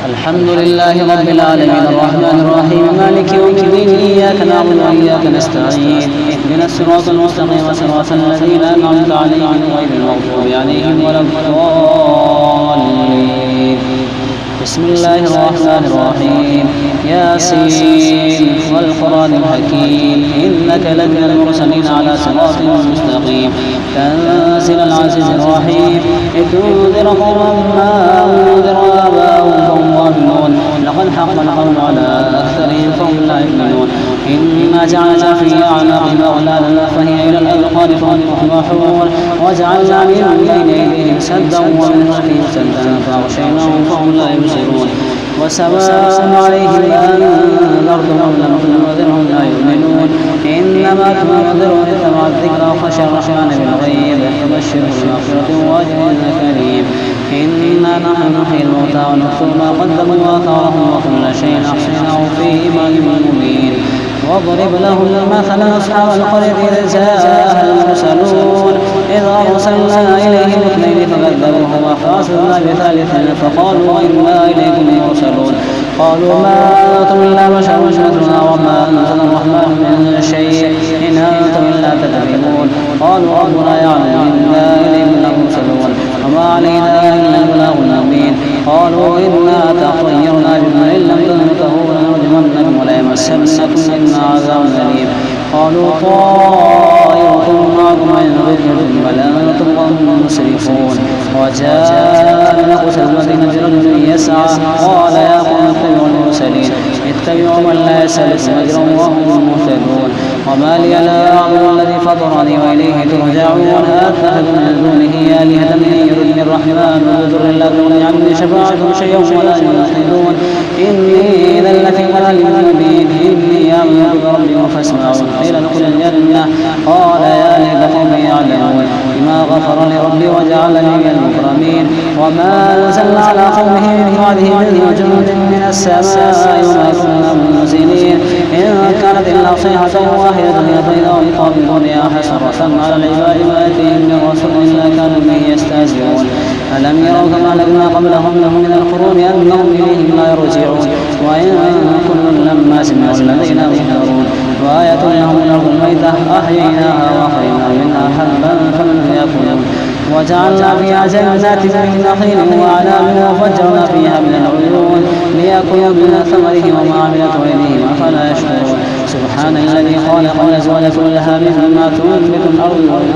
الحمد لله رب العالمين الرحمن الرحيم مالك يوم الدين إياك نعبد وإياك نستعين اهدنا الصراط المستقيم صراط الذين أنعمت عليهم غير المغضوب عليهم ولا الضالين. بسم الله الرحمن الرحيم ياسين والقرآن الحكيم إنك لمن المرسلين على صراط مستقيم تنزيل العزيز الرحيم لتنذر قوما ما أنذر آباؤهم فهم غافلون لقد حق القول على أكثرهم فهم لا يؤمنون إنا جعلنا في أعناقهم أغلالا فهي إلى الأذقان فهم مقمحون وجعلنا من بين أيديهم سدا ومن خلفهم سدا فأغشيناهم فهم لا يبصرون وسواء عليهم أنذرتهم لم تنذرهم لا يؤمنون إنما تنذر من اتبع الذكر وخشى الرحمن بالغيب فبشره بمغفرة وأجر كريم. إنا نحن نحيي الموتى ونكتب ما قدموا وآثارهم وكل شيء أحصيناه في إمام مبين. واضرب لهم مثلا أصحاب القرية إذ جاءها المرسلون إذ أرسلنا إليهم اثنين فكذبوهما فأرسلنا بثالث فقالوا إنا إليكم مرسلون قالوا ما أنتم إلا بشر مثلنا وما أنزل الرحمن من شيء إن أنتم إلا تكذبون قالوا ربنا يعلم إنا إليكم لمرسلون وما علينا إلا البلاغ المبين قالوا إنا تطيرنا بمن إن لم تنتهوا لنرجمنكم وليمسنكم منا عذاب أليم قالوا طائركم معكم إن ذكرتم بل أنتم قوم مسرفون. وجاء من أقصى المدينة رجل يسعى قال يا قوم اتبعوا المرسلين اتبعوا من لا يسألكم أجرا وهم مهتدون وما لي لا أعبد الذي فطرني وإليه ترجعون أتخذ من دونه آلهة إن يردني الرحمن بضر لا تغني عني شفاعتهم شيئا ولا ينقذون إني إذا لفي ضلال مبين إني آمنت بربي فاسمعون قيل ادخل الجنة قال يا ليت قومي يعلمون بما غفر لي ربي وجعلني من المكرمين. وما أنزلنا على قومه من بعده من جند من السماء وما كنا منزلين إن كانت إلا صيحة واحدة فإذا هم قابلون يا حسرة على العباد ما يأتيهم من رسول إلا كانوا به يستهزئون ألم يروا كما أهلكنا قبلهم من القرون أنهم إليهم لا يرجعون وإن كل لما سمعوا لدينا محضرون وآية لهم الأرض الميتة أحييناها وأخرجنا منها حبا فمنه يأكلون وجعلنا فيها جنات من نخيل وأعناب وفجرنا فيها من العيون ليأكلوا من ثمره وما عملت أيديهم أفلا يشكرون. سبحان الذي خلق الأزواج كلها مما تنبت الأرض ومن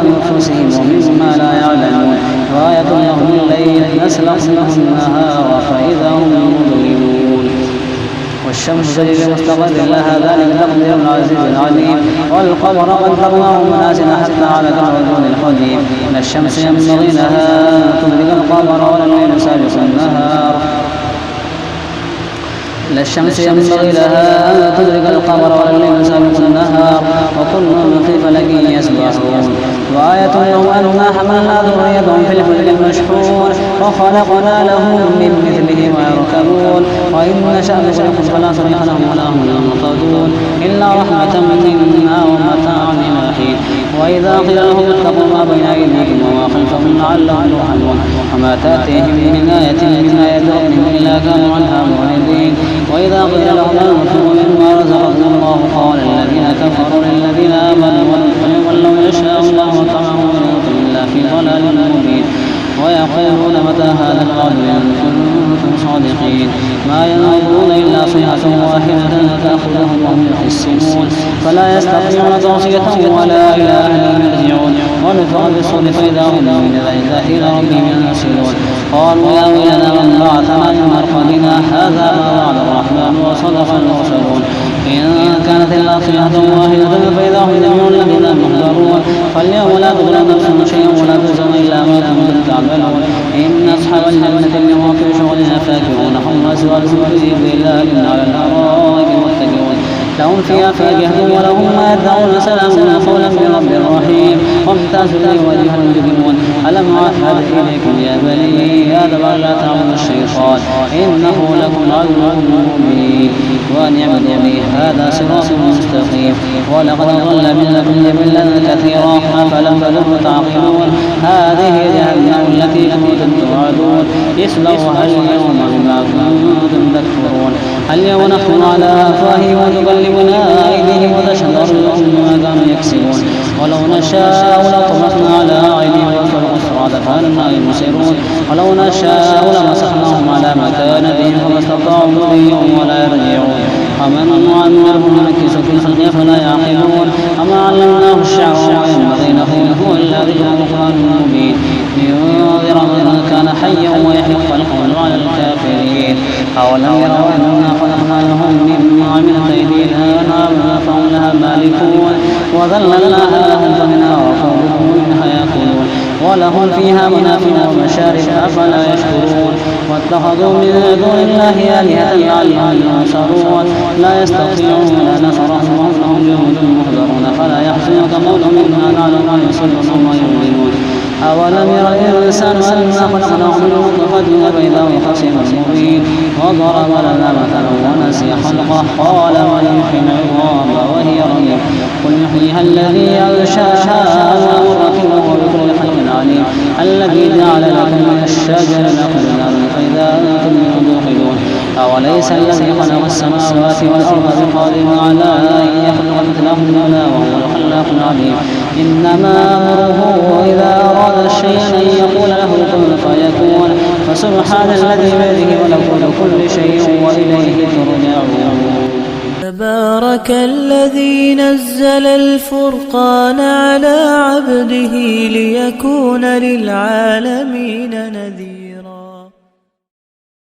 أنفسهم ومما لا يعلمون وآية لهم الليل نسلخ منه النهار فإذا هم مظلمون والشمس تجري لمستقر لها ذلك تقدير العزيز العليم والقمر قدرناه منازل حتى على كالرجل القديم لا الشمس ينبغي لها أن تدرك القمر ولا الليل سابق النهار لا الشمس ينبغي لها أن تدرك القمر ولا الليل سابق النهار وكل في فلك يسبحون. وآية لهم أنا حملنا ذريتهم في الفلك المشحون وخلقنا لهم من مثله ما يركبون وإن نشأ نغرقهم فلا صريخ لهم ولا هم ينقذون إلا رحمة منا ومتاعا إلى حين. وإذا قيل لهم اتقوا ما بين أيديكم وما خلفكم لعلهم يرحمون وما تأتيهم من آية من آيات ربهم إلا كانوا عنها معرضين. وإذا قيل لهم أنفقوا مما رزقكم الله قال الذين كفروا للذين آمنوا ولو يشاء الله وطعمه إن أنتم إلا في ضلال مبين. ويقولون متى هذا الوعد إن كنتم صادقين ما ينظرون إلا صيحة واحدة تأخذهم وهم يخصمون فلا يستطيعون توصية ولا إلى أهلهم يرجعون ونفخ في الصور فإذا هم من ذلك إلى ربهم ينسلون قالوا يا ويلنا من بعثنا من مرقدنا هذا ما وعد الرحمن وصدق المرسلون إن كانت إلا صيحة واحدة فإذا هم جميع لدينا محضرون فاليوم لا تظلم نفس شيئا ولا تجزون إلا ما كنتم تعملون إن أصحاب الجنة اليوم في شغلها فاكهون هم أزواجهم في ظلال على الأرائك متكئون لهم فيها فاكهة ولهم ما يدعون سلام قولا من رب رحيم وامتازوا اليوم أيها المجرمون ألم أعهد إليكم يا بني آدم ألا تعبدوا الشيطان إنه لكم عدو مبين وأن اعبدوا لي هذا صراط مستقيم ولقد ضل منكم جبلا كثيرا أفلم تعقلون هذه جهنم التي كنتم توعدون اصلوها اليوم بما كنتم تكفرون. اليوم نختم على أفواههم وتكلمنا أيديهم وتشهد أرجلهم بما كانوا يكسبون. ولو نشاء لطمسنا على أعينهم فاستبقوا الصراط فأنى يبصرون. ولو نشاء لمسخناهم على مكانتهم فما استطاعوا مضيا ولا يرجعون. ومن نعمره ننكسه في الخلق أفلا يعقلون. وما علمناه الشعر وما ينبغي له إن هو إلا ذكر وقرآن مبين لينذر من كان حيا ويحق القول على الكافرين. أولم يروا أنا خلقنا لهم مما عملت أيدينا أنعاما فهم لها مالكون وذللناها لهم فمنها ركوبهم ومنها يأكلون ولهم فيها منافع ومشارب أفلا يشكرون. واتخذوا من دون الله آلهة لعلهم ينصرون. لا يستطيعون نصرهم وهم لهم جند محضرون. فلا يحزنك قولهم إنا نعلم ما يسرون وما يعلنون. أولم ير الإنسان أنا خلقناه من نطفة فإذا هو خصيم مبين. وضرب لنا مثلا ونسي خلقه قال من يحيي العظام وهي رميم. قل يحييها الذي أنشأها أول مرة وهو بكل خلق عليم. الذي جعل لكم من الشجر نخلا فإذا أنتم توقدون. أوليس الذي خلق السماوات والأرض بقادر على أن يخلق مثلهم بلى وهو الخلاق العليم. إنما أمره إذا أراد شيئا أن يقول له كن فيكون. فسبحان الذي بيده ملكوت كل شيء وإليه ترجعون. تبارك الذي نزل الفرقان على عبده ليكون للعالمين نذيرا.